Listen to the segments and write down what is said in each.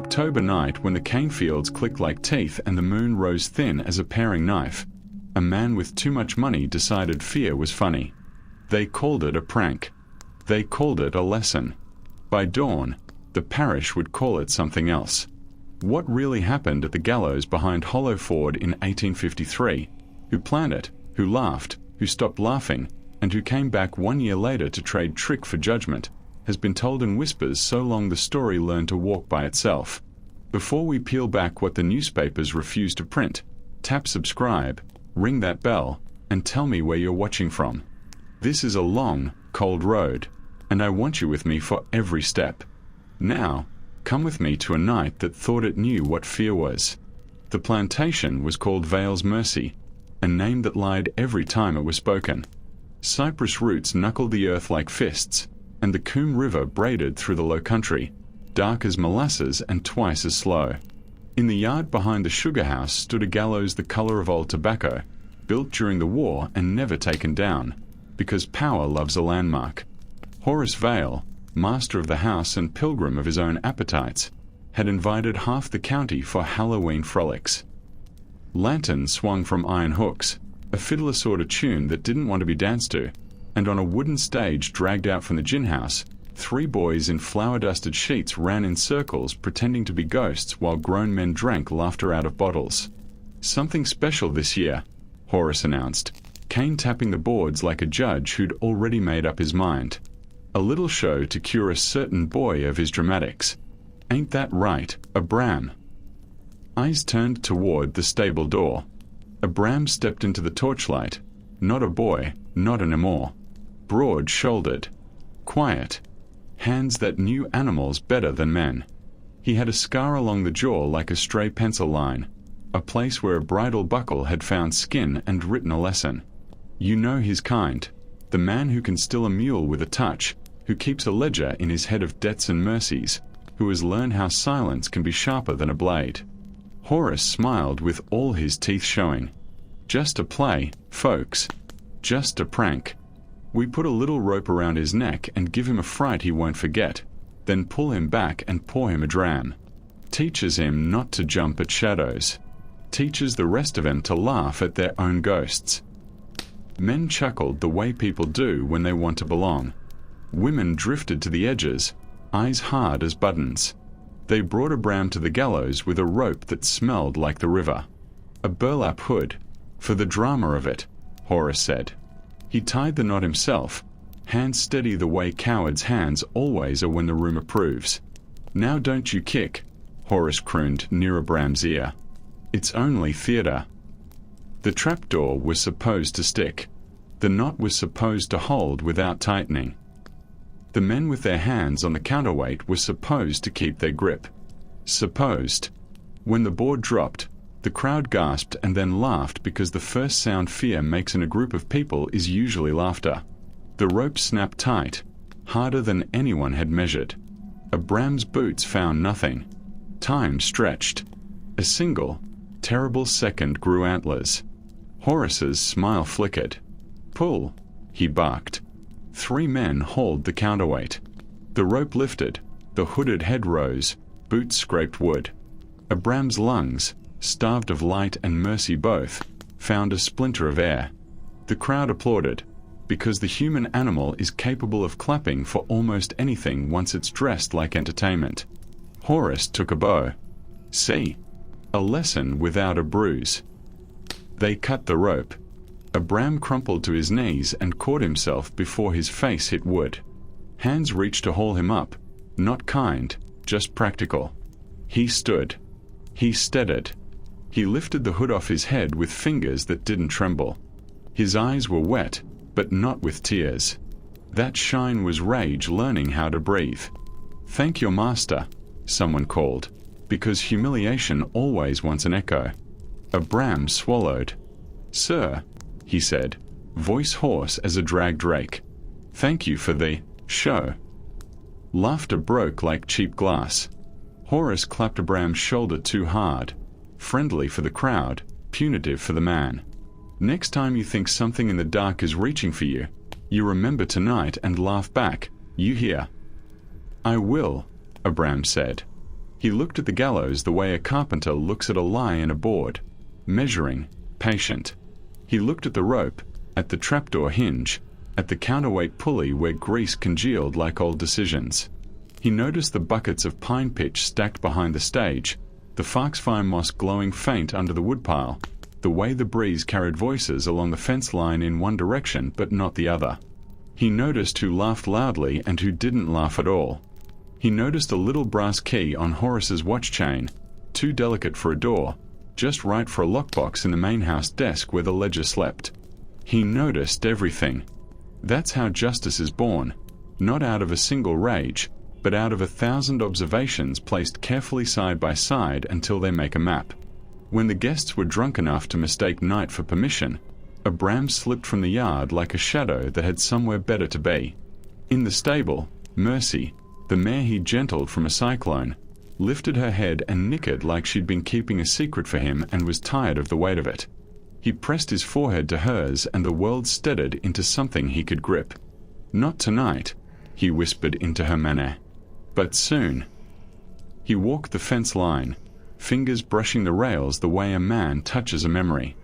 October night when the cane fields clicked like teeth and the moon rose thin as a paring knife, a man with too much money decided fear was funny. They called it a prank. They called it a lesson. By dawn, the parish would call it something else. What really happened at the Gallows behind Hollowford in 1853? Who planned it? Who laughed? Who stopped laughing? And who came back 1 year later to trade trick for judgment, has been told in whispers so long the story learned to walk by itself. Before we peel back what the newspapers refuse to print, tap subscribe, ring that bell, and tell me where you're watching from. This is a long, cold road, and I want you with me for every step. Now, come with me to a night that thought it knew what fear was. The plantation was called Vale's Mercy, a name that lied every time it was spoken. Cypress roots knuckled the earth like fists, and the Coombe River braided through the low country, dark as molasses and twice as slow. In the yard behind the sugar house stood a gallows the color of old tobacco, built during the war and never taken down, because power loves a landmark. Horace Vale, master of the house and pilgrim of his own appetites, had invited half the county for Halloween frolics. Lanterns swung from iron hooks, a fiddler sort of tune that didn't want to be danced to, and on a wooden stage dragged out from the gin house, 3 boys in flour-dusted sheets ran in circles pretending to be ghosts while grown men drank laughter out of bottles. Something special this year, Horace announced, Kane tapping the boards like a judge who'd already made up his mind. A little show to cure a certain boy of his dramatics. Ain't that right, Abram? Eyes turned toward the stable door. Abram stepped into the torchlight. Not a boy, not an amour. Broad-shouldered. Quiet. Hands that knew animals better than men. He had a scar along the jaw like a stray pencil line, a place where a bridle buckle had found skin and written a lesson. You know his kind, the man who can still a mule with a touch, who keeps a ledger in his head of debts and mercies, who has learned how silence can be sharper than a blade. Horace smiled with all his teeth showing. Just a play, folks. Just a prank. We put a little rope around his neck and give him a fright he won't forget, then pull him back and pour him a dram. Teaches him not to jump at shadows. Teaches the rest of them to laugh at their own ghosts. Men chuckled the way people do when they want to belong. Women drifted to the edges, eyes hard as buttons. They brought Abram to the gallows with a rope that smelled like the river. A burlap hood, for the drama of it, Horace said. He tied the knot himself, hands steady the way cowards' hands always are when the room approves. Now don't you kick, Horace crooned near Abram's ear. It's only theatre. The trapdoor was supposed to stick. The knot was supposed to hold without tightening. The men with their hands on the counterweight were supposed to keep their grip. Supposed. When the board dropped, the crowd gasped and then laughed because the first sound fear makes in a group of people is usually laughter. The rope snapped tight, harder than anyone had measured. Abram's boots found nothing. Time stretched. A single, terrible second grew antlers. Horace's smile flickered. Pull, he barked. 3 men hauled the counterweight. The rope lifted, the hooded head rose, boots scraped wood. Abram's lungs, starved of light and mercy both, found a splinter of air. The crowd applauded, because the human animal is capable of clapping for almost anything once it's dressed like entertainment. Horace took a bow. See? A lesson without a bruise. They cut the rope. Abram crumpled to his knees and caught himself before his face hit wood. Hands reached to haul him up, not kind, just practical. He stood. He steadied. He lifted the hood off his head with fingers that didn't tremble. His eyes were wet, but not with tears. That shine was rage learning how to breathe. Thank your master, someone called, because humiliation always wants an echo. Abram swallowed. Sir, he said, voice hoarse as a dragged rake. Thank you for the show. Laughter broke like cheap glass. Horace clapped Abram's shoulder too hard. Friendly for the crowd, punitive for the man. Next time you think something in the dark is reaching for you, you remember tonight and laugh back. You hear? I will, Abram said. He looked at the gallows the way a carpenter looks at a lie in a board, measuring, patient. He looked at the rope, at the trapdoor hinge, at the counterweight pulley where grease congealed like old decisions. He noticed the buckets of pine pitch stacked behind the stage, the foxfire moss glowing faint under the woodpile, the way the breeze carried voices along the fence line in one direction but not the other. He noticed who laughed loudly and who didn't laugh at all. He noticed a little brass key on Horace's watch chain, too delicate for a door, just right for a lockbox in the main house desk where the ledger slept. He noticed everything. That's how justice is born, not out of a single rage, but out of 1,000 observations placed carefully side by side until they make a map. When the guests were drunk enough to mistake night for permission, a bram slipped from the yard like a shadow that had somewhere better to be. In the stable, Mercy, the mare he gentled from a cyclone, lifted her head and nickered like she'd been keeping a secret for him and was tired of the weight of it. He pressed his forehead to hers and the world steadied into something he could grip. Not tonight, he whispered into her manner. But soon. He walked the fence line, fingers brushing the rails the way a man touches a memory.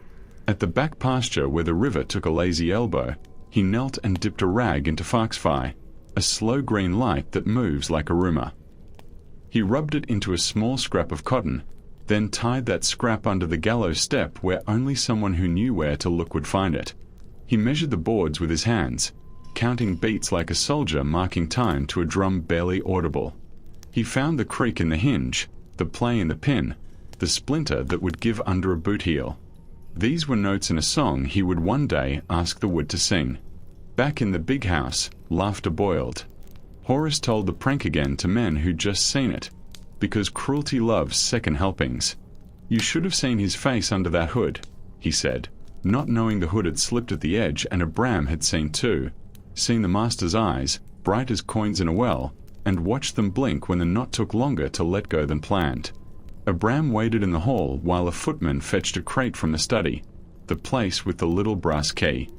At the back pasture where the river took a lazy elbow, he knelt and dipped a rag into foxfire, a slow green light that moves like a rumour. He rubbed it into a small scrap of cotton, then tied that scrap under the gallows step where only someone who knew where to look would find it. He measured the boards with his hands, counting beats like a soldier marking time to a drum barely audible. He found the creak in the hinge, the play in the pin, the splinter that would give under a boot heel. These were notes in a song he would one day ask the wood to sing. Back in the big house, laughter boiled. Horace told the prank again to men who'd just seen it, because cruelty loves second helpings. You should have seen his face under that hood, he said, not knowing the hood had slipped at the edge and a bram had seen too, seen the master's eyes, bright as coins in a well, and watched them blink when the knot took longer to let go than planned. A bram waited in the hall while a footman fetched a crate from the study, the place with the little brass key.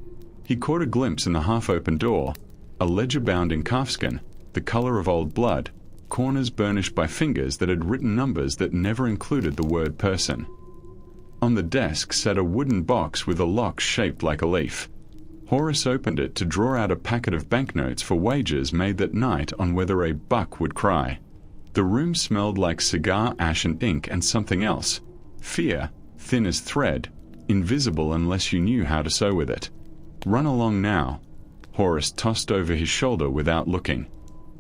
He caught a glimpse in the half-open door, a ledger bound in calfskin, the color of old blood, corners burnished by fingers that had written numbers that never included the word person. On the desk sat a wooden box with a lock shaped like a leaf. Horace opened it to draw out a packet of banknotes for wagers made that night on whether a buck would cry. The room smelled like cigar ash and ink and something else. Fear, thin as thread, invisible unless you knew how to sew with it. Run along now. Horace tossed over his shoulder without looking.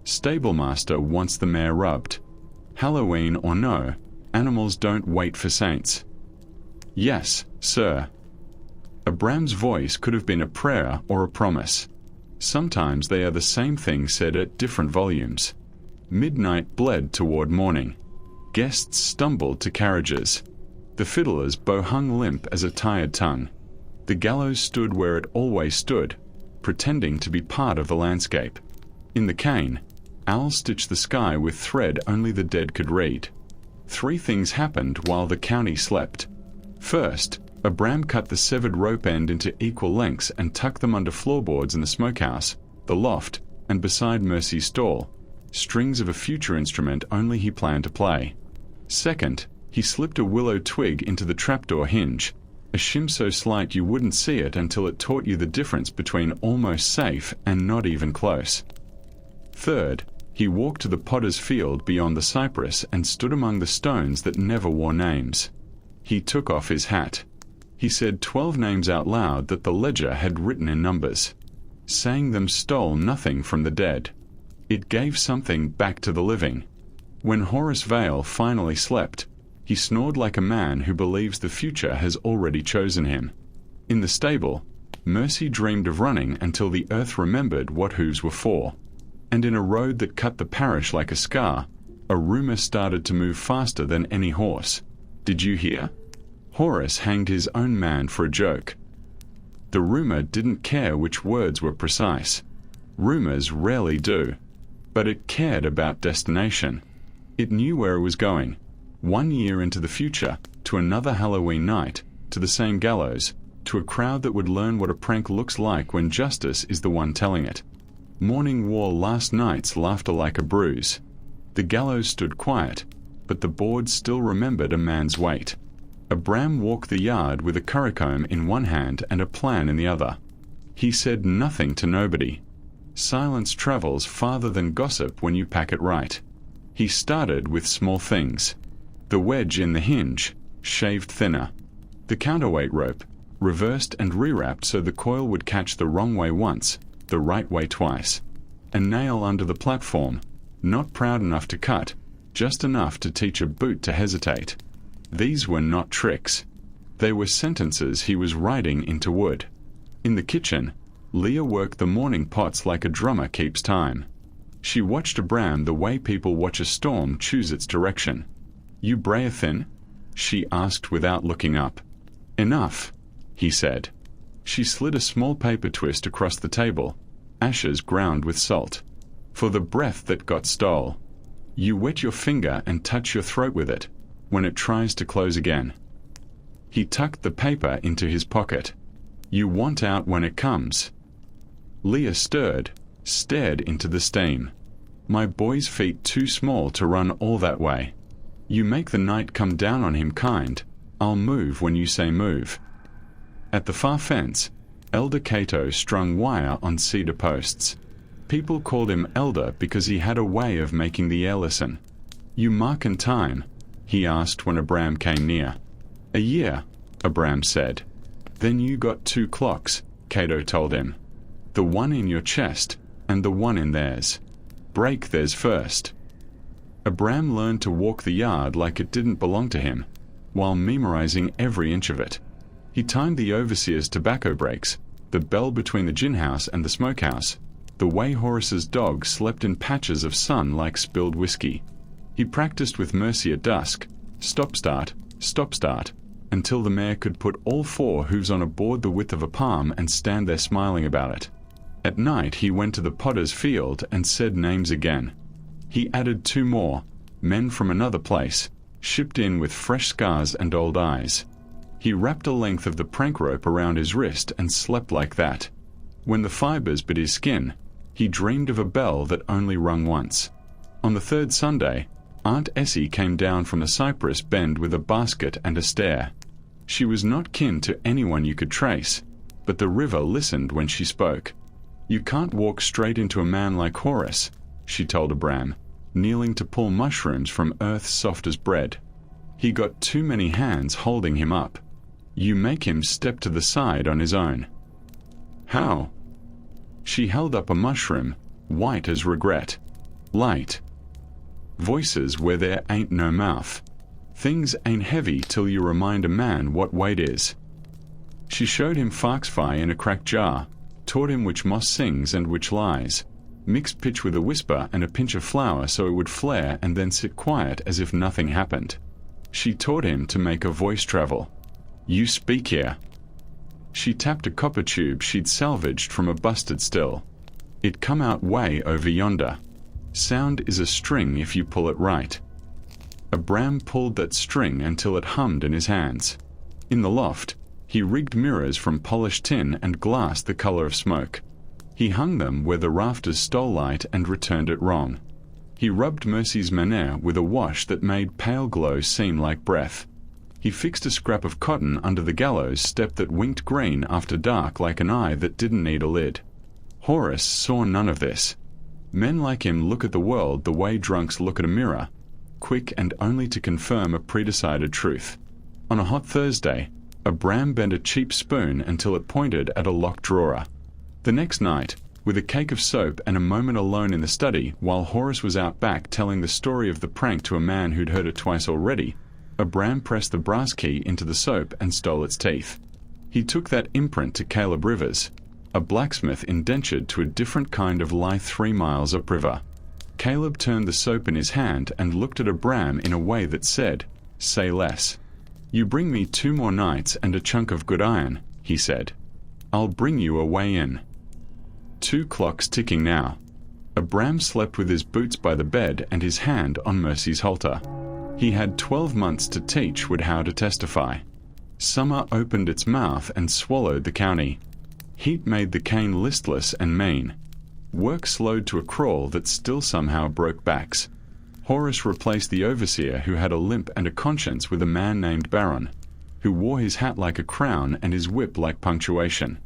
Stablemaster wants the mare rubbed. Halloween or no, animals don't wait for saints. Yes, sir. A bram's voice could have been a prayer or a promise. Sometimes they are the same thing said at different volumes. Midnight bled toward morning. Guests stumbled to carriages. The fiddler's bow hung limp as a tired tongue. The gallows stood where it always stood, pretending to be part of the landscape. In the cane, owls stitched the sky with thread only the dead could read. 3 things happened while the county slept. First, a bram cut the severed rope end into equal lengths and tucked them under floorboards in the smokehouse, the loft, and beside Mercy's stall, strings of a future instrument only he planned to play. Second, he slipped a willow twig into the trapdoor hinge, a shim so slight you wouldn't see it until it taught you the difference between almost safe and not even close. Third, he walked to the potter's field beyond the cypress and stood among the stones that never wore names. He took off his hat. He said 12 names out loud that the ledger had written in numbers. Saying them stole nothing from the dead. It gave something back to the living. When Horace Vale finally slept, he snored like a man who believes the future has already chosen him. In the stable, Mercy dreamed of running until the earth remembered what hooves were for. And in a road that cut the parish like a scar, a rumour started to move faster than any horse. Did you hear? Horace hanged his own man for a joke. The rumour didn't care which words were precise. Rumours rarely do. But it cared about destination. It knew where it was going. 1 year into the future, to another Halloween night, to the same gallows, to a crowd that would learn what a prank looks like when justice is the one telling it. Morning wore last night's laughter like a bruise. The gallows stood quiet, but the board still remembered a man's weight. Abram walked the yard with a currycomb in one hand and a plan in the other. He said nothing to nobody. Silence travels farther than gossip when you pack it right. He started with small things. The wedge in the hinge, shaved thinner. The counterweight rope, reversed and rewrapped so the coil would catch the wrong way once, the right way twice. A nail under the platform, not proud enough to cut, just enough to teach a boot to hesitate. These were not tricks. They were sentences he was writing into wood. In the kitchen, Leah worked the morning pots like a drummer keeps time. She watched Abram the way people watch a storm choose its direction. "You bray thin?" she asked without looking up. "Enough," he said. She slid a small paper twist across the table, ashes ground with salt. "For the breath that got stole. You wet your finger and touch your throat with it, when it tries to close again." He tucked the paper into his pocket. "You want out when it comes." Leah stirred, stared into the steam. "My boy's feet too small to run all that way. You make the night come down on him kind. I'll move when you say move." At the far fence, Elder Cato strung wire on cedar posts. People called him Elder because he had a way of making the air listen. "You markin' time?" he asked when Abram came near. "A year," Abram said. "Then you got 2 clocks," Cato told him. "The one in your chest, and the one in theirs. Break theirs first." Abram learned to walk the yard like it didn't belong to him, while memorizing every inch of it. He timed the overseer's tobacco breaks, the bell between the gin house and the smokehouse, the way Horace's dog slept in patches of sun like spilled whiskey. He practiced with Mercy at dusk, stop-start, until the mare could put all 4 hooves on a board the width of a palm and stand there smiling about it. At night he went to the potter's field and said names again. He added 2 more, men from another place, shipped in with fresh scars and old eyes. He wrapped a length of the prank rope around his wrist and slept like that. When the fibers bit his skin, he dreamed of a bell that only rung once. On the 3rd Sunday, Aunt Essie came down from a cypress bend with a basket and a stare. She was not kin to anyone you could trace, but the river listened when she spoke. "You can't walk straight into a man like Horace," she told Abram, kneeling to pull mushrooms from earth soft as bread. "He got too many hands holding him up. You make him step to the side on his own." "How?" She held up a mushroom, white as regret. "Light. Voices where there ain't no mouth. Things ain't heavy till you remind a man what weight is." She showed him foxfire in a cracked jar, taught him which moss sings and which lies, mixed pitch with a whisper and a pinch of flour so it would flare and then sit quiet as if nothing happened. She taught him to make a voice travel. "You speak here." She tapped a copper tube she'd salvaged from a busted still. "It come out way over yonder. Sound is a string if you pull it right." Abram pulled that string until it hummed in his hands. In the loft, he rigged mirrors from polished tin and glass the color of smoke. He hung them where the rafters stole light and returned it wrong. He rubbed Mercy's menere with a wash that made pale glow seem like breath. He fixed a scrap of cotton under the gallows step that winked green after dark like an eye that didn't need a lid. Horace saw none of this. Men like him look at the world the way drunks look at a mirror, quick and only to confirm a predecided truth. On a hot Thursday, Abram bent a cheap spoon until it pointed at a locked drawer. The next night, with a cake of soap and a moment alone in the study while Horace was out back telling the story of the prank to a man who'd heard it twice already, Abram pressed the brass key into the soap and stole its teeth. He took that imprint to Caleb Rivers, a blacksmith indentured to a different kind of lithe 3 miles upriver. Caleb turned the soap in his hand and looked at Abram in a way that said, "Say less." "You bring me 2 more nights and a chunk of good iron," he said. "I'll bring you a way in." 2 clocks ticking now. Abram slept with his boots by the bed and his hand on Mercy's halter. He had 12 months to teach Wood how to testify. Summer opened its mouth and swallowed the county. Heat made the cane listless and mean. Work slowed to a crawl that still somehow broke backs. Horace replaced the overseer who had a limp and a conscience with a man named Baron, who wore his hat like a crown and his whip like punctuation.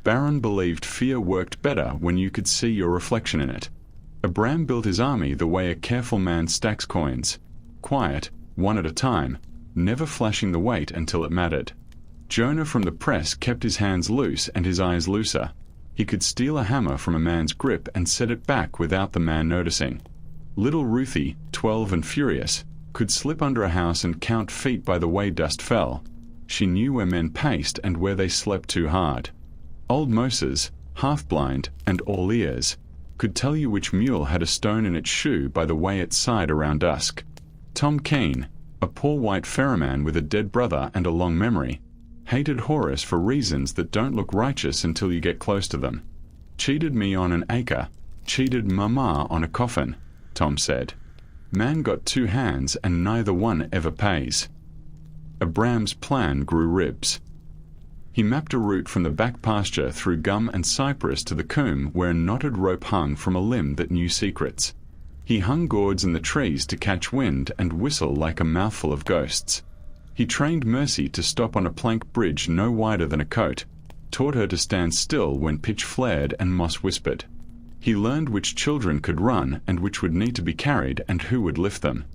Baron believed fear worked better when you could see your reflection in it. Abram built his army the way a careful man stacks coins, quiet, one at a time, never flashing the weight until it mattered. Jonah from the press kept his hands loose and his eyes looser. He could steal a hammer from a man's grip and set it back without the man noticing. Little Ruthie, 12 and furious, could slip under a house and count feet by the way dust fell. She knew where men paced and where they slept too hard. Old Moses, half-blind and all ears, could tell you which mule had a stone in its shoe by the way it sighed around dusk. Tom Keene, a poor white ferryman with a dead brother and a long memory, hated Horace for reasons that don't look righteous until you get close to them. Cheated me on an acre, cheated Mama on a coffin, Tom said. Man got two hands and neither one ever pays. Abram's plan grew ribs. He mapped a route from the back pasture through gum and cypress to the coombe where a knotted rope hung from a limb that knew secrets. He hung gourds in the trees to catch wind and whistle like a mouthful of ghosts. He trained Mercy to stop on a plank bridge no wider than a coat, taught her to stand still when pitch flared and moss whispered. He learned which children could run and which would need to be carried and who would lift them.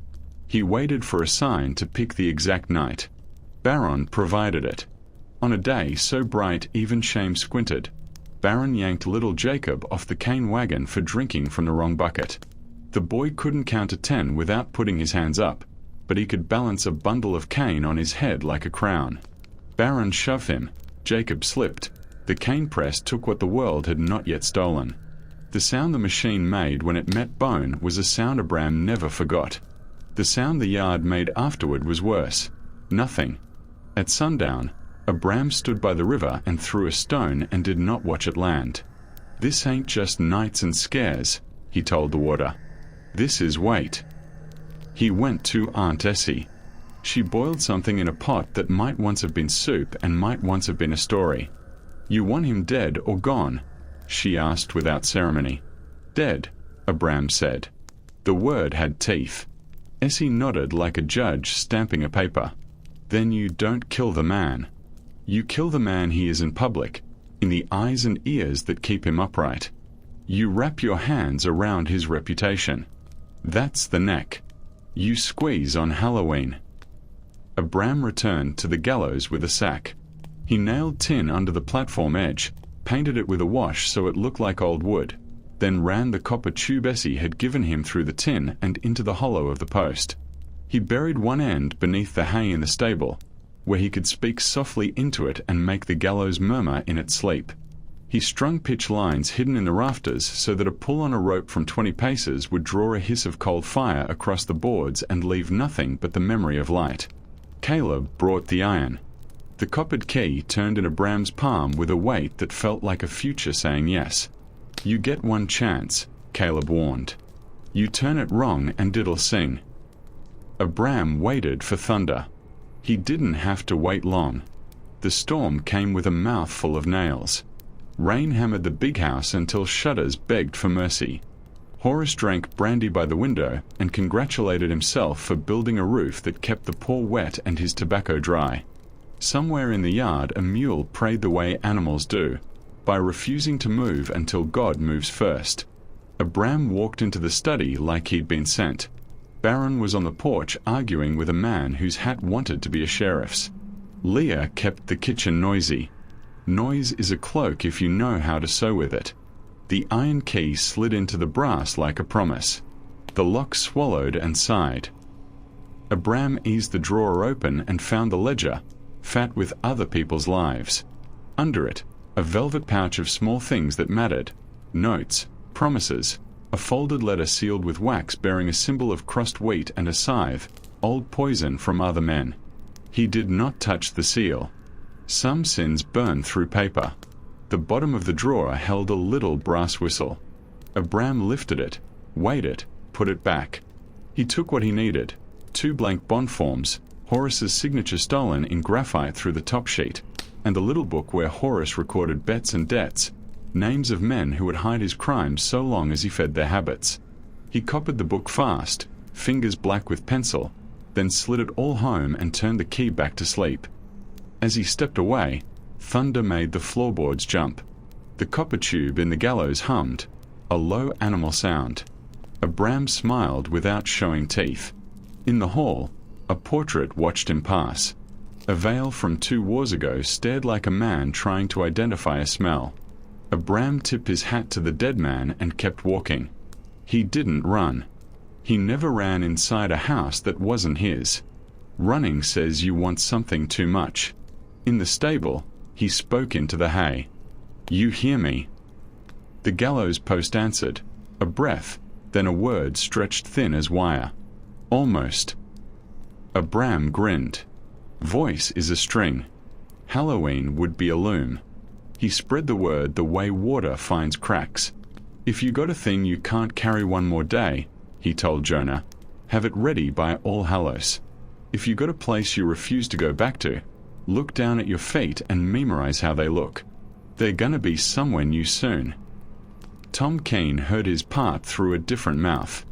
He waited for a sign to pick the exact night. Baron provided it. On a day so bright even shame squinted, Baron yanked little Jacob off the cane wagon for drinking from the wrong bucket. The boy couldn't count to 10 without putting his hands up, but he could balance a bundle of cane on his head like a crown. Baron shoved him. Jacob slipped. The cane press took what the world had not yet stolen. The sound the machine made when it met bone was a sound Abram never forgot. The sound the yard made afterward was worse. Nothing. At sundown, Abram stood by the river and threw a stone and did not watch it land. "This ain't just nights and scares," he told the water. "This is weight." He went to Aunt Essie. She boiled something in a pot that might once have been soup and might once have been a story. "You want him dead or gone?" she asked without ceremony. "Dead," Abram said. The word had teeth. Essie nodded like a judge stamping a paper. "Then you don't kill the man. You kill the man he is in public, in the eyes and ears that keep him upright. You wrap your hands around his reputation. That's the neck. You squeeze on Halloween." Abram returned to the gallows with a sack. He nailed tin under the platform edge, painted it with a wash so it looked like old wood, then ran the copper tube Essie had given him through the tin and into the hollow of the post. He buried one end beneath the hay in the stable, where he could speak softly into it and make the gallows murmur in its sleep. He strung pitch lines hidden in the rafters so that a pull on a rope from 20 paces would draw a hiss of cold fire across the boards and leave nothing but the memory of light. Caleb brought the iron. The coppered key turned in Abram's palm with a weight that felt like a future saying yes. "You get one chance," Caleb warned. "You turn it wrong and it'll sing." Abram waited for thunder. He didn't have to wait long. The storm came with a mouthful of nails. Rain hammered the big house until shutters begged for mercy. Horace drank brandy by the window and congratulated himself for building a roof that kept the poor wet and his tobacco dry. Somewhere in the yard a mule prayed the way animals do, by refusing to move until God moves first. Abram walked into the study like he'd been sent. Baron was on the porch arguing with a man whose hat wanted to be a sheriff's. Leah kept the kitchen noisy. Noise is a cloak if you know how to sew with it. The iron key slid into the brass like a promise. The lock swallowed and sighed. Abram eased the drawer open and found the ledger, fat with other people's lives. Under it, a velvet pouch of small things that mattered, notes, promises, a folded letter sealed with wax bearing a symbol of crossed wheat and a scythe, old poison from other men. He did not touch the seal. Some sins burn through paper. The bottom of the drawer held a little brass whistle. Abram lifted it, weighed it, put it back. He took what he needed, 2 blank bond forms, Horace's signature stolen in graphite through the top sheet, and the little book where Horace recorded bets and debts, names of men who would hide his crimes so long as he fed their habits. He copied the book fast, fingers black with pencil, then slid it all home and turned the key back to sleep. As he stepped away, thunder made the floorboards jump. The copper tube in the gallows hummed, a low animal sound. Abram smiled without showing teeth. In the hall, a portrait watched him pass. A veil from 2 wars ago stared like a man trying to identify a smell. Abram tipped his hat to the dead man and kept walking. He didn't run. He never ran inside a house that wasn't his. Running says you want something too much. In the stable, he spoke into the hay. "You hear me?" The gallows post answered, a breath, then a word stretched thin as wire. "Almost." Abram grinned. Voice is a string. Halloween would be a loom. He spread the word the way water finds cracks. "If you got a thing you can't carry one more day," he told Jonah, "have it ready by All Hallows. If you got a place you refuse to go back to, look down at your feet and memorize how they look. They're gonna be somewhere new soon." Tom Keene heard his part through a different mouth.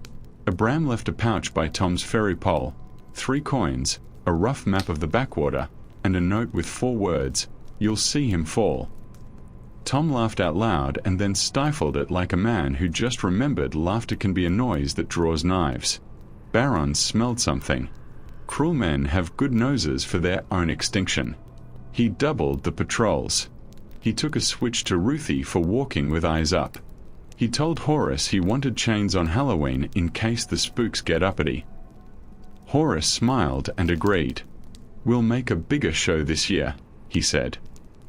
Abram left a pouch by Tom's ferry pole, 3 coins, a rough map of the backwater, and a note with 4 words, "You'll see him fall." Tom laughed out loud and then stifled it like a man who just remembered laughter can be a noise that draws knives. Baron smelled something. Cruel men have good noses for their own extinction. He doubled the patrols. He took a switch to Ruthie for walking with eyes up. He told Horace he wanted chains on Halloween in case the spooks get uppity. Horace smiled and agreed. "We'll make a bigger show this year," he said.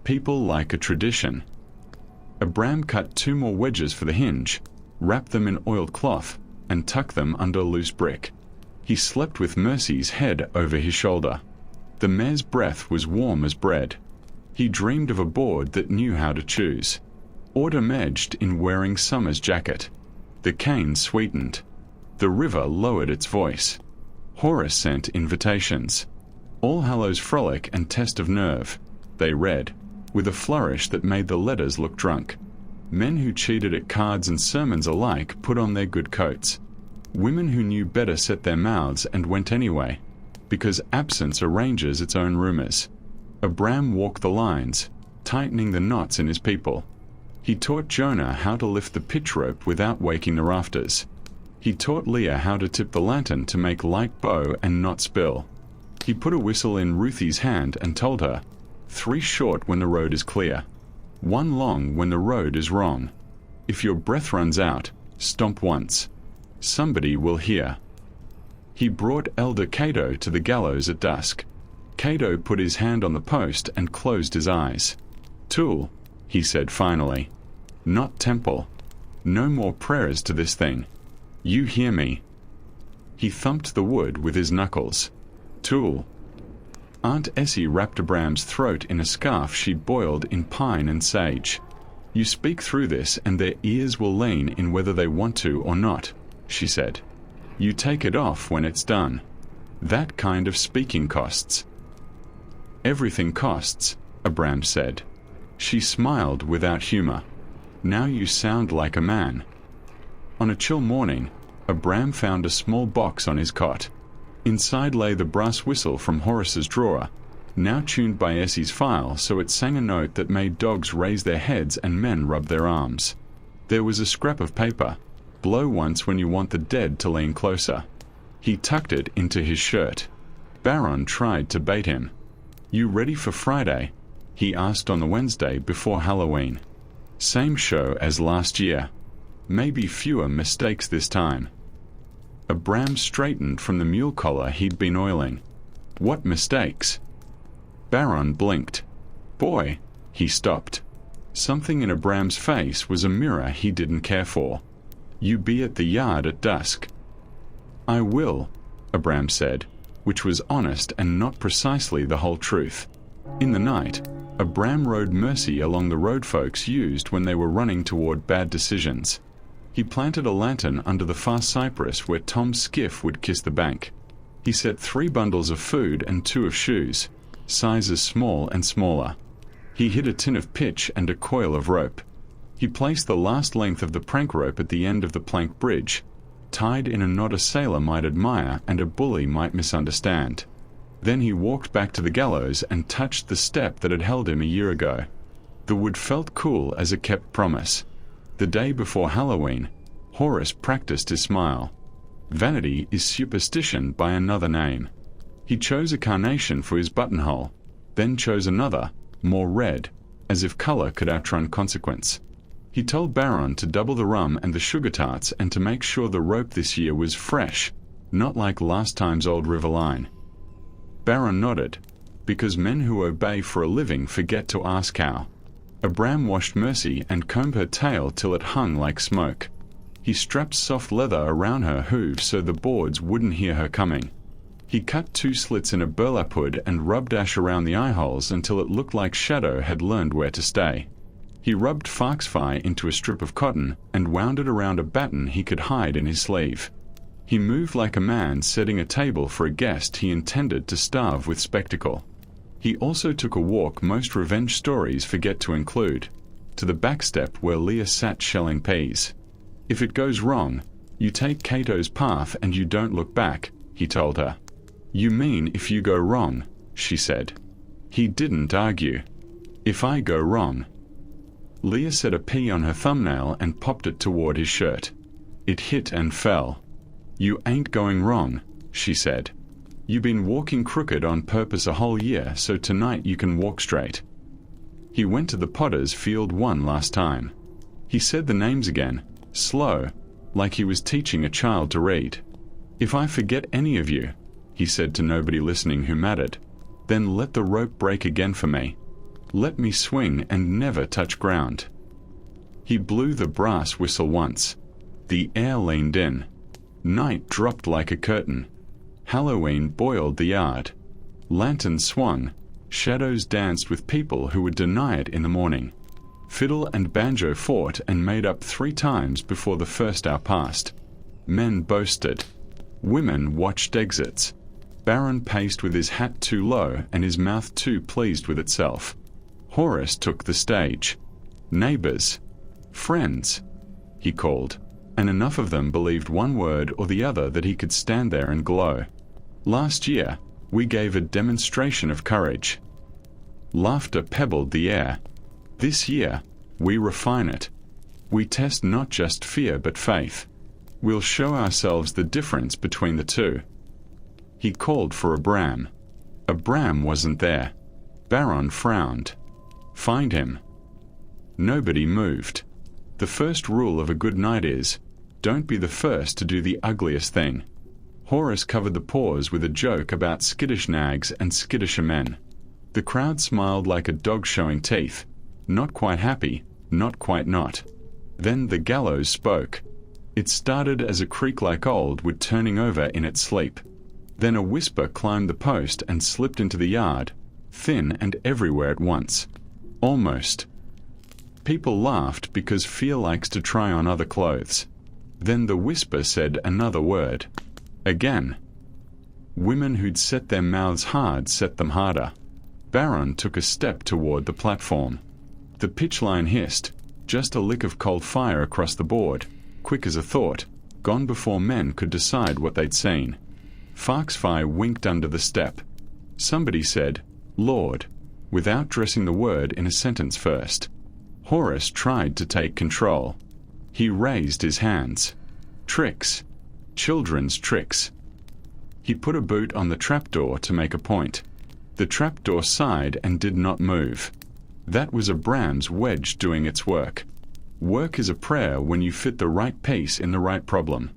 "People like a tradition." Abram cut 2 more wedges for the hinge, wrapped them in oiled cloth, and tucked them under a loose brick. He slept with Mercy's head over his shoulder. The mare's breath was warm as bread. He dreamed of a board that knew how to choose. Autumn-edged in wearing summer's jacket. The cane sweetened. The river lowered its voice. Horace sent invitations. All Hallows Frolic and Test of Nerve, they read, with a flourish that made the letters look drunk. Men who cheated at cards and sermons alike put on their good coats. Women who knew better set their mouths and went anyway, because absence arranges its own rumors. Abram walked the lines, tightening the knots in his people. He taught Jonah how to lift the pitch rope without waking the rafters. He taught Leah how to tip the lantern to make light bow and not spill. He put a whistle in Ruthie's hand and told her, 3 short when the road is clear, 1 long when the road is wrong. If your breath runs out, stomp once. Somebody will hear. He brought Elder Cato to the gallows at dusk. Cato put his hand on the post and closed his eyes. "Tool," he said finally, "not temple. No more prayers to this thing. You hear me?" He thumped the wood with his knuckles. "Tool." Aunt Essie wrapped Abram's throat in a scarf she'd boiled in pine and sage. "You speak through this and their ears will lean in whether they want to or not," she said. "You take it off when it's done. That kind of speaking costs." "Everything costs," Abram said. She smiled without humor. "Now you sound like a man." On a chill morning, Abram found a small box on his cot. Inside lay the brass whistle from Horace's drawer, now tuned by Essie's file so it sang a note that made dogs raise their heads and men rub their arms. There was a scrap of paper. "Blow once when you want the dead to lean closer." He tucked it into his shirt. Baron tried to bait him. "You ready for Friday?" he asked on the Wednesday before Halloween. "Same show as last year. Maybe fewer mistakes this time." Abram straightened from the mule collar he'd been oiling. "What mistakes?" Baron blinked. "Boy," he stopped. Something in Abram's face was a mirror he didn't care for. "You be at the yard at dusk." "I will," Abram said, which was honest and not precisely the whole truth. In the night, Abram rode Mercy along the road folks used when they were running toward bad decisions. He planted a lantern under the far cypress where Tom's skiff would kiss the bank. He set 3 bundles of food and 2 of shoes, sizes small and smaller. He hid a tin of pitch and a coil of rope. He placed the last length of the prank rope at the end of the plank bridge. tied in a knot a sailor might admire and a bully might misunderstand. Then he walked back to the gallows and touched the step that had held him a year ago. The wood felt cool as it kept promise. The day before Halloween, Horace practiced his smile. Vanity is superstition by another name. He chose a carnation for his buttonhole, then chose another, more red, as if color could outrun consequence. He told Baron to double the rum and the sugar tarts and to make sure the rope this year was fresh, not like last time's old river line. Baron nodded, because men who obey for a living forget to ask how. Abram washed Mercy and combed her tail till it hung like smoke. He strapped soft leather around her hooves so the boards wouldn't hear her coming. He cut 2 slits in a burlap hood and rubbed ash around the eye holes until it looked like Shadow had learned where to stay. He rubbed Foxfire into a strip of cotton and wound it around a batten he could hide in his sleeve. He moved like a man setting a table for a guest he intended to starve with spectacle. He also took a walk most revenge stories forget to include, to the back step where Leah sat shelling peas. If it goes wrong, you take Cato's path and you don't look back, he told her. You mean if you go wrong, she said. He didn't argue. If I go wrong. Leah set a pea on her thumbnail and popped it toward his shirt. It hit and fell. You ain't going wrong, she said. You been walking crooked on purpose a whole year, so tonight you can walk straight. He went to the potter's field one last time. He said the names again, slow, like he was teaching a child to read. If I forget any of you, he said to nobody listening who mattered, then let the rope break again for me. Let me swing and never touch ground. He blew the brass whistle once. The air leaned in. Night dropped like a curtain. Halloween boiled the yard. Lanterns swung. Shadows danced with people who would deny it in the morning. Fiddle and banjo fought and made up 3 times before the first hour passed. Men boasted. Women watched exits. Baron paced with his hat too low and his mouth too pleased with itself. Horace took the stage. Neighbors. Friends, he called, and enough of them believed one word or the other that he could stand there and glow. Last year, we gave a demonstration of courage. Laughter pebbled the air. This year, we refine it. We test not just fear but faith. We'll show ourselves the difference between the two. He called for Abram. Abram wasn't there. Baron frowned. Find him. Nobody moved. The first rule of a good night is, don't be the first to do the ugliest thing. Horace covered the pause with a joke about skittish nags and skittisher men. The crowd smiled like a dog showing teeth. Not quite happy, not quite not. Then the gallows spoke. It started as a creak like old wood turning over in its sleep. Then a whisper climbed the post and slipped into the yard, thin and everywhere at once. Almost. People laughed because fear likes to try on other clothes. Then the whisper said another word. Again. Women who'd set their mouths hard set them harder. Baron took a step toward the platform. The pitch line hissed, just a lick of cold fire across the board, quick as a thought, gone before men could decide what they'd seen. Foxfire winked under the step. Somebody said, Lord, without dressing the word in a sentence first. Horace tried to take control. He raised his hands. Tricks. Children's tricks. He put a boot on the trapdoor to make a point. The trapdoor sighed and did not move. That was Abram's wedge doing its work. Work is a prayer when you fit the right piece in the right problem.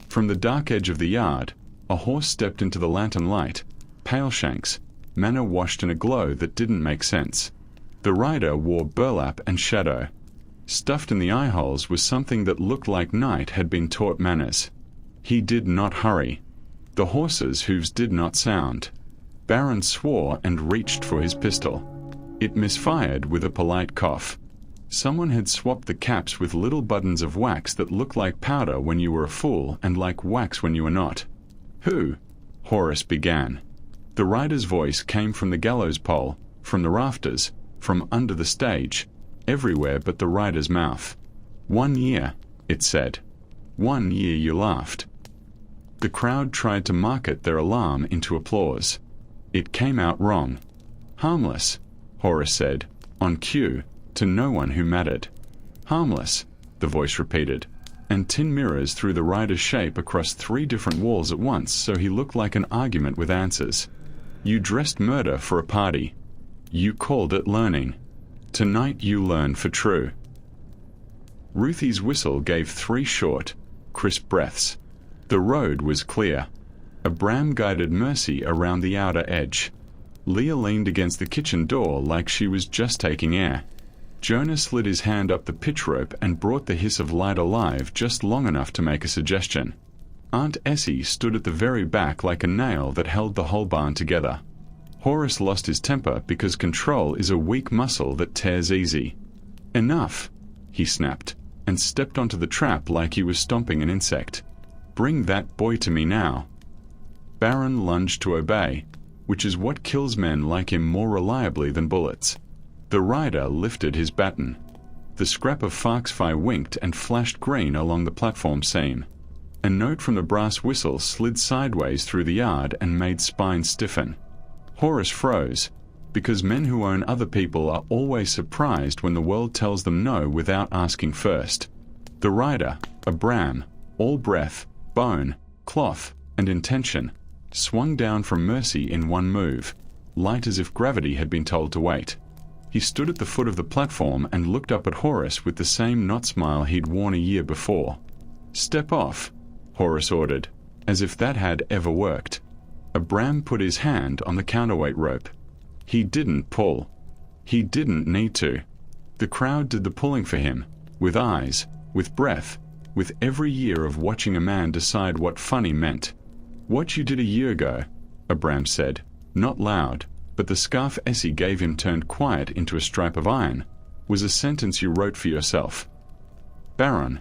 From the dark edge of the yard, a horse stepped into the lantern light, pale shanks, manner washed in a glow that didn't make sense. The rider wore burlap and shadow. Stuffed in the eye holes was something that looked like night had been taught manners. He did not hurry. The horse's hooves did not sound. Baron swore and reached for his pistol. It misfired with a polite cough. Someone had swapped the caps with little buttons of wax that looked like powder when you were a fool and like wax when you were not. Who? Horace began. The rider's voice came from the gallows pole, from the rafters, from under the stage, everywhere but the rider's mouth. 1 year, it said. 1 year you laughed. The crowd tried to market their alarm into applause. It came out wrong. Harmless, Horace said, on cue, to no one who mattered. Harmless, the voice repeated, and tin mirrors threw the rider's shape across 3 different walls at once so he looked like an argument with answers. You dressed murder for a party. You called it learning. Tonight you learn for true. Ruthie's whistle gave 3 short, crisp breaths. The road was clear. A bram guided Mercy around the outer edge. Leah leaned against the kitchen door like she was just taking air. Jonah slid his hand up the pitch rope and brought the hiss of light alive just long enough to make a suggestion. Aunt Essie stood at the very back like a nail that held the whole barn together. Horace lost his temper because control is a weak muscle that tears easy. Enough, he snapped, and stepped onto the trap like he was stomping an insect. Bring that boy to me now. Baron lunged to obey, which is what kills men like him more reliably than bullets. The rider lifted his baton. The scrap of Foxfire winked and flashed green along the platform seam. A note from the brass whistle slid sideways through the yard and made spines stiffen. Horace froze, because men who own other people are always surprised when the world tells them no without asking first. The rider, a bram, all breath, bone, cloth, and intention, swung down from Mercy in one move, light as if gravity had been told to wait. He stood at the foot of the platform and looked up at Horace with the same not smile he'd worn a year before. Step off, Horace ordered, as if that had ever worked. A bram put his hand on the counterweight rope. He didn't pull. He didn't need to. The crowd did the pulling for him, with eyes, with breath, with every year of watching a man decide what funny meant. What you did a year ago, a bram said, not loud, but the scarf Essie gave him turned quiet into a stripe of iron, was a sentence you wrote for yourself. Baron,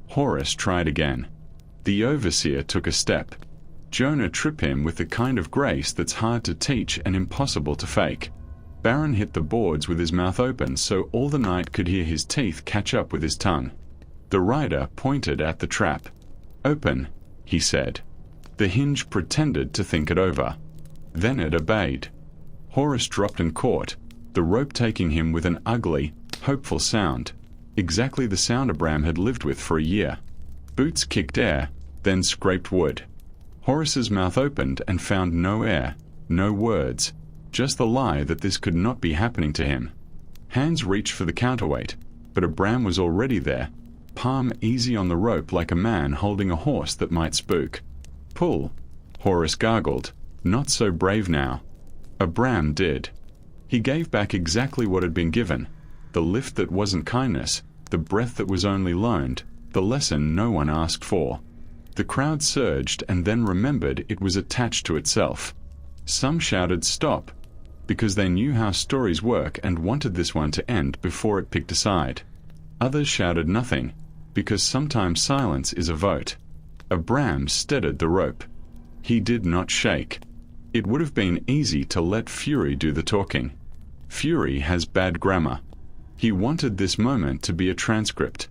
Horace tried again. The overseer took a step. Jonah tripped him with the kind of grace that's hard to teach and impossible to fake. Baron hit the boards with his mouth open so all the night could hear his teeth catch up with his tongue. The rider pointed at the trap. Open, he said. The hinge pretended to think it over. Then it obeyed. Horace dropped and caught, the rope taking him with an ugly, hopeful sound, exactly the sound Abram had lived with for a year. Boots kicked air, then scraped wood. Horace's mouth opened and found no air, no words, just the lie that this could not be happening to him. Hands reached for the counterweight, but Abram was already there, palm easy on the rope like a man holding a horse that might spook. Pull, Horace gargled, not so brave now. Abram did. He gave back exactly what had been given, the lift that wasn't kindness, the breath that was only loaned, the lesson no one asked for. The crowd surged and then remembered it was attached to itself. Some shouted stop, because they knew how stories work and wanted this one to end before it picked a side. Others shouted nothing, because sometimes silence is a vote. Abram steadied the rope. He did not shake. It would have been easy to let Fury do the talking. Fury has bad grammar. He wanted this moment to be a transcript.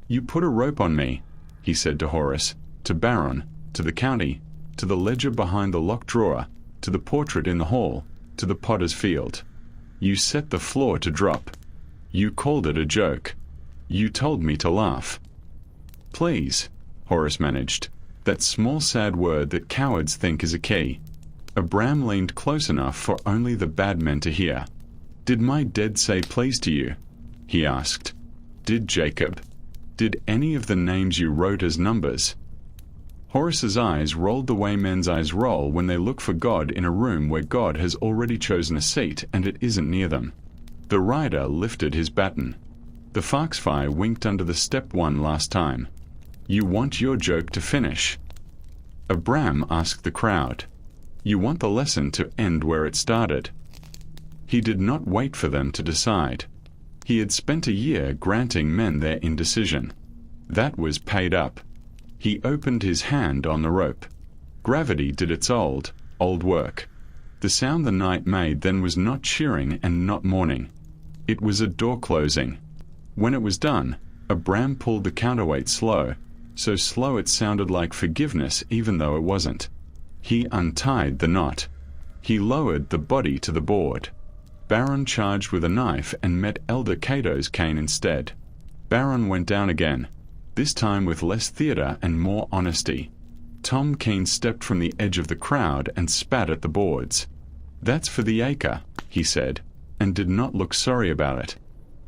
You put a rope on me, he said to Horace, to Baron, to the county, to the ledger behind the locked drawer, to the portrait in the hall, to the potter's field. You set the floor to drop. You called it a joke. You told me to laugh. Please, Horace managed, that small sad word that cowards think is a key. Abram leaned close enough for only the bad men to hear. Did my dead say please to you? He asked. Did Jacob? Did any of the names you wrote as numbers? Horace's eyes rolled the way men's eyes roll when they look for God in a room where God has already chosen a seat and it isn't near them. The rider lifted his baton. The foxfire winked under the step one last time. You want your joke to finish. Abram asked the crowd. You want the lesson to end where it started. He did not wait for them to decide. He had spent a year granting men their indecision. That was paid up. He opened his hand on the rope. Gravity did its old work. The sound the night made then was not cheering and not mourning. It was a door closing. When it was done, Abram pulled the counterweight slow, so slow it sounded like forgiveness even though it wasn't. He untied the knot. He lowered the body to the board. Baron charged with a knife and met Elder Cato's cane instead. Baron went down again, this time with less theatre and more honesty. Tom Keen stepped from the edge of the crowd and spat at the boards. "That's for the acre," he said, and did not look sorry about it.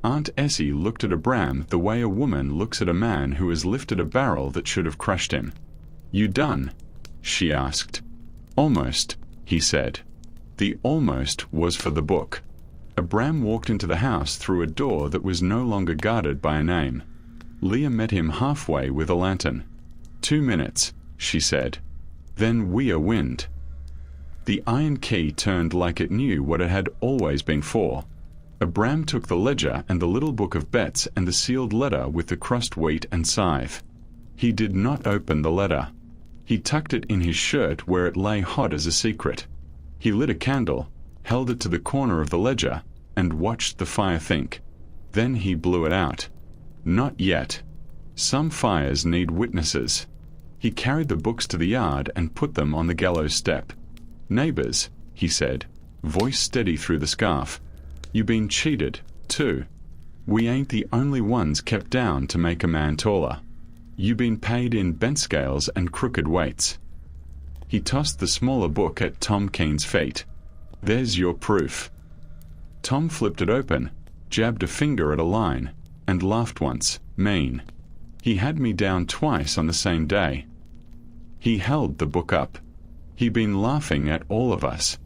Aunt Essie looked at Abram the way a woman looks at a man who has lifted a barrel that should have crushed him. "You done?" she asked. "Almost," he said. The almost was for the book. Abram walked into the house through a door that was no longer guarded by a name. Leah met him halfway with a lantern. 2 minutes, she said. Then we're wind. The iron key turned like it knew what it had always been for. Abram took the ledger and the little book of bets and the sealed letter with the crossed wheat and scythe. He did not open the letter. He tucked it in his shirt where it lay hot as a secret. He lit a candle, held it to the corner of the ledger, and watched the fire think. Then he blew it out. Not yet. Some fires need witnesses. He carried the books to the yard and put them on the gallows step. "Neighbors," he said, voice steady through the scarf. "You been cheated, too. We ain't the only ones kept down to make a man taller. You been paid in bent scales and crooked weights." He tossed the smaller book at Tom Keen's feet. "There's your proof." Tom flipped it open, jabbed a finger at a line, and laughed once, mean. He had me down twice on the same day. He held the book up. He'd been laughing at all of us.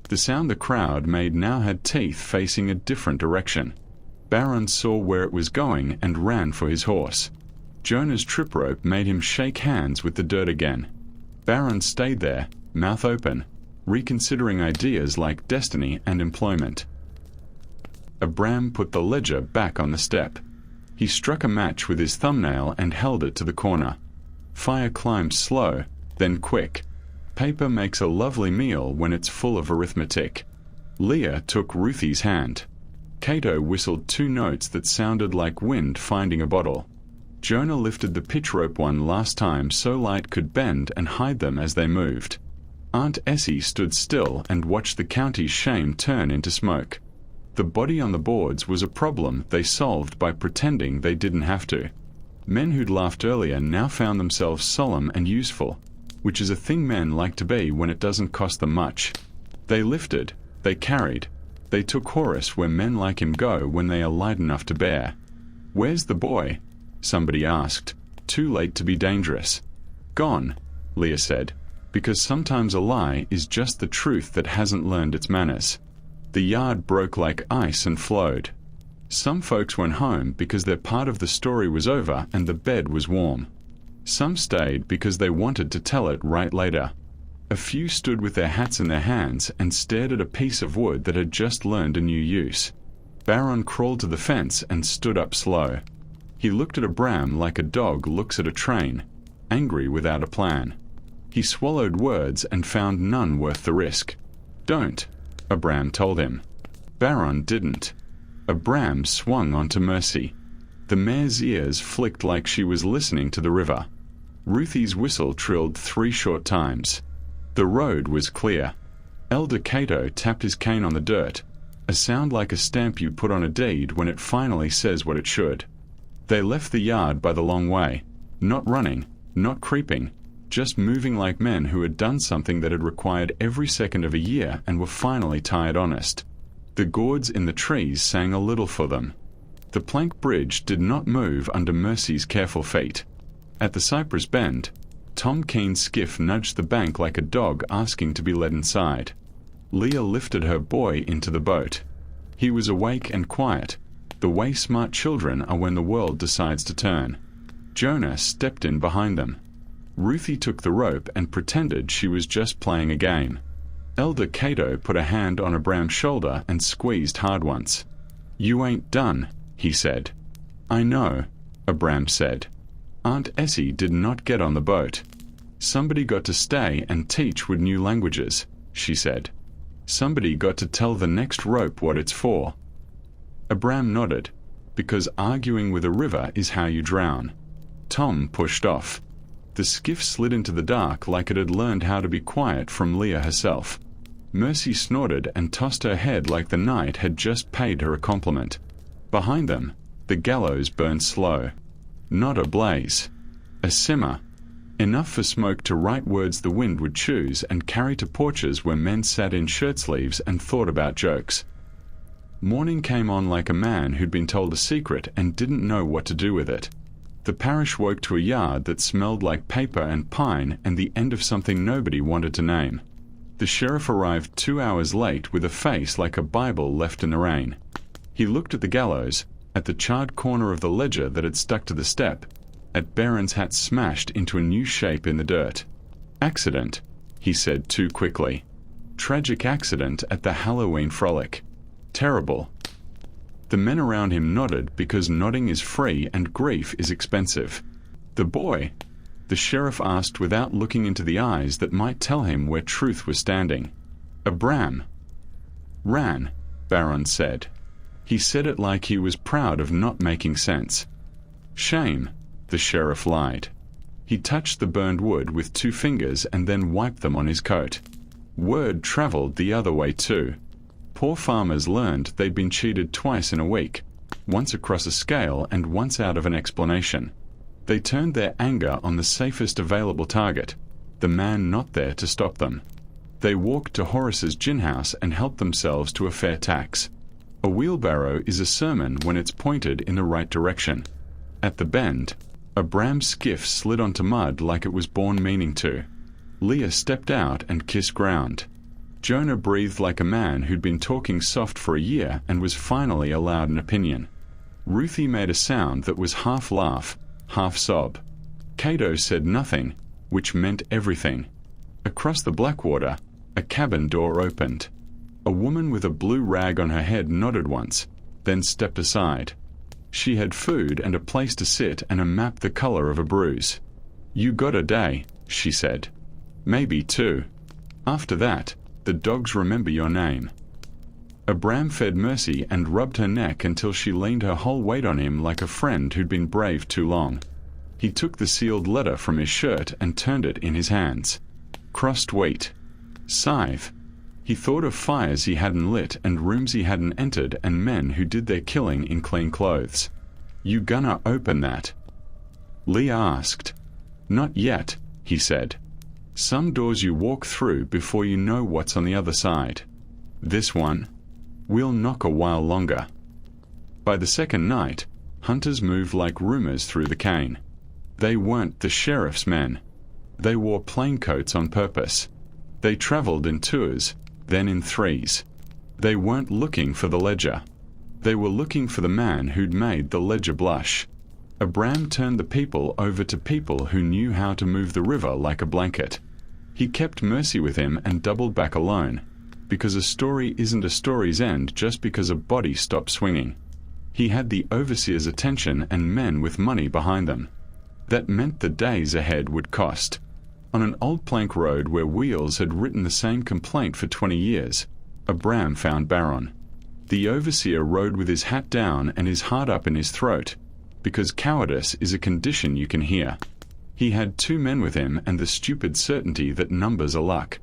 The sound the crowd made now had teeth facing a different direction. Baron saw where it was going and ran for his horse. Jonah's trip rope made him shake hands with the dirt again. Baron stayed there, mouth open, reconsidering ideas like destiny and employment. Abram put the ledger back on the step. He struck a match with his thumbnail and held it to the corner. Fire climbed slow, then quick. Paper makes a lovely meal when it's full of arithmetic. Leah took Ruthie's hand. Cato whistled 2 notes that sounded like wind finding a bottle. Jonah lifted the pitch rope one last time so light could bend and hide them as they moved. Aunt Essie stood still and watched the county's shame turn into smoke. The body on the boards was a problem they solved by pretending they didn't have to. Men who'd laughed earlier now found themselves solemn and useful, which is a thing men like to be when it doesn't cost them much. They lifted, they carried, they took Horus where men like him go when they are light enough to bear. "Where's the boy?" somebody asked. "Too late to be dangerous." "Gone," Leah said, because sometimes a lie is just the truth that hasn't learned its manners. The yard broke like ice and flowed. Some folks went home because their part of the story was over and the bed was warm. Some stayed because they wanted to tell it right later. A few stood with their hats in their hands and stared at a piece of wood that had just learned a new use. Baron crawled to the fence and stood up slow. He looked at Abram like a dog looks at a train, angry without a plan. He swallowed words and found none worth the risk. "Don't," Abram told him. Baron didn't. Abram swung onto Mercy. The mare's ears flicked like she was listening to the river. Ruthie's whistle trilled 3 short times. The road was clear. Elder Cato tapped his cane on the dirt, a sound like a stamp you put on a deed when it finally says what it should. They left the yard by the long way, not running, not creeping, just moving like men who had done something that had required every second of a year and were finally tired honest. The gourds in the trees sang a little for them. The plank bridge did not move under Mercy's careful feet. At the Cypress Bend, Tom Keen's skiff nudged the bank like a dog asking to be led inside. Leah lifted her boy into the boat. He was awake and quiet, the way smart children are when the world decides to turn. Jonah stepped in behind them. Ruthie took the rope and pretended she was just playing a game. Elder Cato put a hand on Abram's shoulder and squeezed hard once. "You ain't done," he said. "I know," Abram said. Aunt Essie did not get on the boat. "Somebody got to stay and teach with new languages," she said. "Somebody got to tell the next rope what it's for." Abram nodded, because arguing with a river is how you drown. Tom pushed off. The skiff slid into the dark like it had learned how to be quiet from Leah herself. Mercy snorted and tossed her head like the night had just paid her a compliment. Behind them, the gallows burned slow. Not a blaze. A simmer. Enough for smoke to write words the wind would choose and carry to porches where men sat in shirt-sleeves and thought about jokes. Morning came on like a man who'd been told a secret and didn't know what to do with it. The parish woke to a yard that smelled like paper and pine and the end of something nobody wanted to name. The sheriff arrived 2 hours late with a face like a Bible left in the rain. He looked at the gallows, at the charred corner of the ledger that had stuck to the step, at Barron's hat smashed into a new shape in the dirt. Accident, he said too quickly. Tragic accident at the Halloween frolic. Terrible. The men around him nodded because nodding is free and grief is expensive. The boy? The sheriff asked without looking into the eyes that might tell him where truth was standing. Abram. Ran, Barron said. He said it like he was proud of not making sense. Shame, the sheriff lied. He touched the burned wood with 2 fingers and then wiped them on his coat. Word traveled the other way too. Poor farmers learned they'd been cheated twice in a week, once across a scale and once out of an explanation. They turned their anger on the safest available target, the man not there to stop them. They walked to Horace's gin house and helped themselves to a fair tax. A wheelbarrow is a sermon when it's pointed in the right direction. At the bend, Abram's skiff slid onto mud like it was born meaning to. Leah stepped out and kissed ground. Jonah breathed like a man who'd been talking soft for a year and was finally allowed an opinion. Ruthie made a sound that was half laugh, half sob. Cato said nothing, which meant everything. Across the Blackwater, a cabin door opened. A woman with a blue rag on her head nodded once, then stepped aside. She had food and a place to sit and a map the color of a bruise. "You got a day," she said. "Maybe 2. After that, the dogs remember your name." Abram fed Mercy and rubbed her neck until she leaned her whole weight on him like a friend who'd been brave too long. He took the sealed letter from his shirt and turned it in his hands. Crossed wheat. Scythe. He thought of fires he hadn't lit and rooms he hadn't entered and men who did their killing in clean clothes. "You gonna open that?" Leah asked. "Not yet," he said. "Some doors you walk through before you know what's on the other side. This one? We'll knock a while longer." By the second night, hunters moved like rumors through the cane. They weren't the sheriff's men. They wore plain coats on purpose. They traveled in 2s, then in 3s. They weren't looking for the ledger. They were looking for the man who'd made the ledger blush. Abram turned the people over to people who knew how to move the river like a blanket. He kept Mercy with him and doubled back alone, because a story isn't a story's end just because a body stops swinging. He had the overseer's attention and men with money behind them. That meant the days ahead would cost. On an old plank road where wheels had written the same complaint for 20 years, Abram found Barron. The overseer rode with his hat down and his heart up in his throat, because cowardice is a condition you can hear. He had 2 men with him and the stupid certainty that numbers are luck.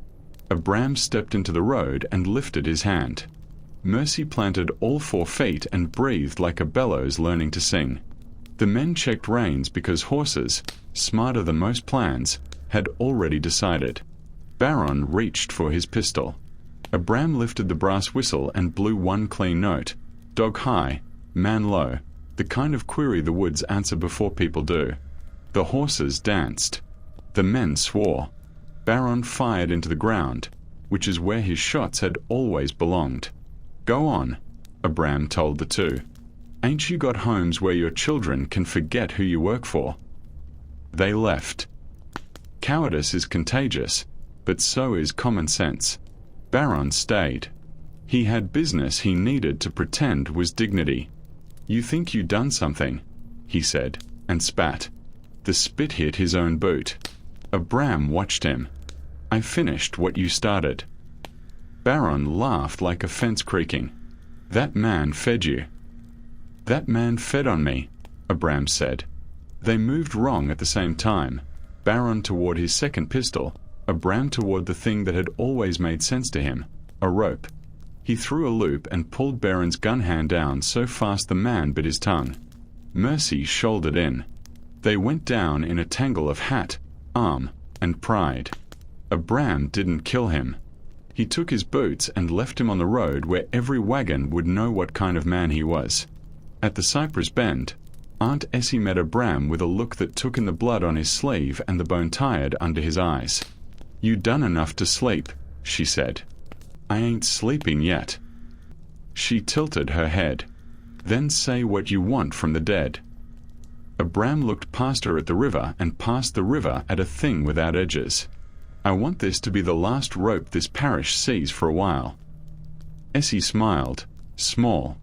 Abram stepped into the road and lifted his hand. Mercy planted all 4 feet and breathed like a bellows learning to sing. The men checked reins because horses, smarter than most plans, had already decided. Barron reached for his pistol. Abram lifted the brass whistle and blew one clean note. Dog high, man low, the kind of query the woods answer before people do. The horses danced. The men swore. Barron fired into the ground, which is where his shots had always belonged. "Go on," Abram told the 2. "Ain't you got homes where your children can forget who you work for?" They left. Cowardice is contagious, but so is common sense. Barron stayed. He had business he needed to pretend was dignity. "You think you done something," he said, and spat. The spit hit his own boot. Abram watched him. "I finished what you started." Barron laughed like a fence creaking. "That man fed you." "That man fed on me," Abram said. They moved wrong at the same time, Baron toward his second pistol, Abram toward the thing that had always made sense to him, a rope. He threw a loop and pulled Baron's gun hand down so fast the man bit his tongue. Mercy shouldered in. They went down in a tangle of hat, arm, and pride. Abram didn't kill him. He took his boots and left him on the road where every wagon would know what kind of man he was. At the Cypress Bend, Aunt Essie met Abram with a look that took in the blood on his sleeve and the bone tired under his eyes. "You done enough to sleep," she said. "I ain't sleeping yet." She tilted her head. "Then say what you want from the dead." Abram looked past her at the river and past the river at a thing without edges. "I want this to be the last rope this parish sees for a while." Essie smiled, small.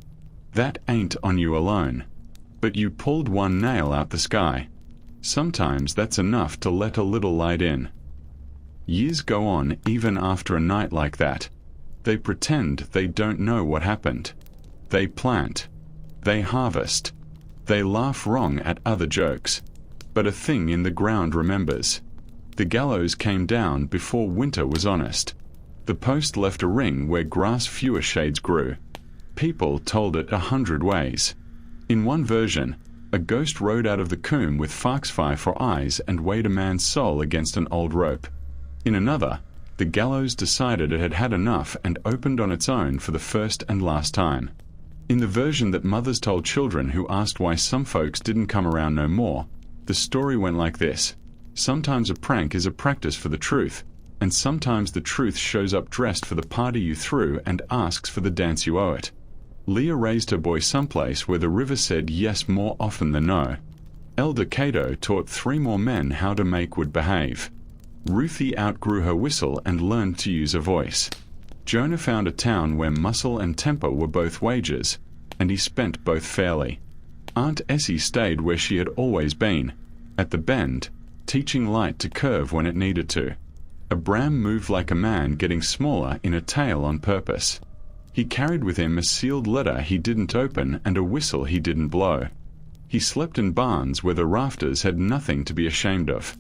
"That ain't on you alone. But you pulled one nail out the sky. Sometimes that's enough to let a little light in." Years go on even after a night like that. They pretend they don't know what happened. They plant. They harvest. They laugh wrong at other jokes. But a thing in the ground remembers. The gallows came down before winter was honest. The post left a ring where grass fewer shades grew. People told it 100 ways. In one version, a ghost rode out of the coombe with foxfire for eyes and weighed a man's soul against an old rope. In another, the gallows decided it had had enough and opened on its own for the first and last time. In the version that mothers told children who asked why some folks didn't come around no more, the story went like this. Sometimes a prank is a practice for the truth, and sometimes the truth shows up dressed for the party you threw and asks for the dance you owe it. Leah raised her boy someplace where the river said yes more often than no. Elder Cato taught 3 more men how to make wood behave. Ruthie outgrew her whistle and learned to use a voice. Jonah found a town where muscle and temper were both wages, and he spent both fairly. Aunt Essie stayed where she had always been, at the bend, teaching light to curve when it needed to. Abram moved like a man getting smaller in a tale on purpose. He carried with him a sealed letter he didn't open and a whistle he didn't blow. He slept in barns where the rafters had nothing to be ashamed of.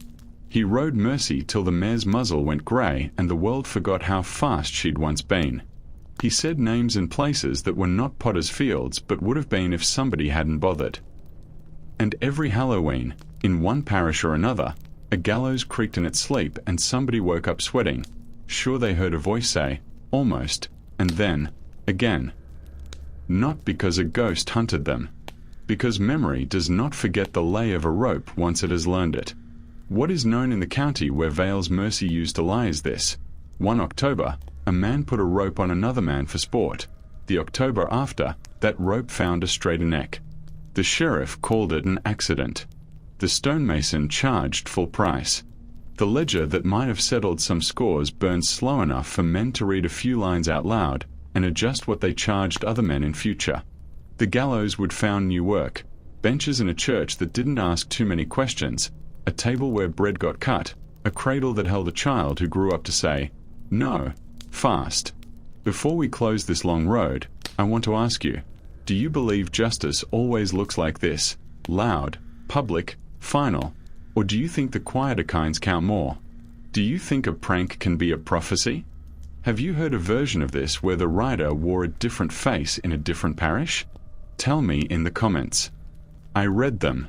He rode Mercy till the mare's muzzle went grey and the world forgot how fast she'd once been. He said names in places that were not Potter's Fields but would have been if somebody hadn't bothered. And every Halloween, in one parish or another, a gallows creaked in its sleep and somebody woke up sweating, sure they heard a voice say, "Almost," and then, again. Not because a ghost hunted them. Because memory does not forget the lay of a rope once it has learned it. What is known in the county where Vale's Mercy used to lie is this. One October, a man put a rope on another man for sport. The October after, that rope found a straighter neck. The sheriff called it an accident. The stonemason charged full price. The ledger that might have settled some scores burned slow enough for men to read a few lines out loud and adjust what they charged other men in future. The gallows would found new work, benches in a church that didn't ask too many questions, a table where bread got cut, a cradle that held a child who grew up to say, "No, fast." Before we close this long road, I want to ask you, do you believe justice always looks like this, loud, public, final, or do you think the quieter kinds count more? Do you think a prank can be a prophecy? Have you heard a version of this where the rider wore a different face in a different parish? Tell me in the comments. I read them.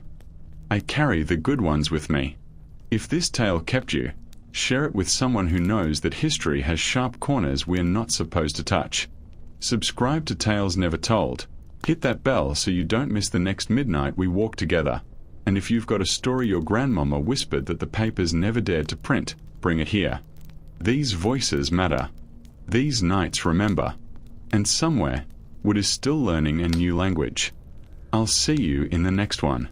I carry the good ones with me. If this tale kept you, share it with someone who knows that history has sharp corners we are not supposed to touch. Subscribe to Tales Never Told. Hit that bell so you don't miss the next midnight we walk together. And if you've got a story your grandmama whispered that the papers never dared to print, bring it here. These voices matter. These nights remember. And somewhere, Wood is still learning a new language. I'll see you in the next one.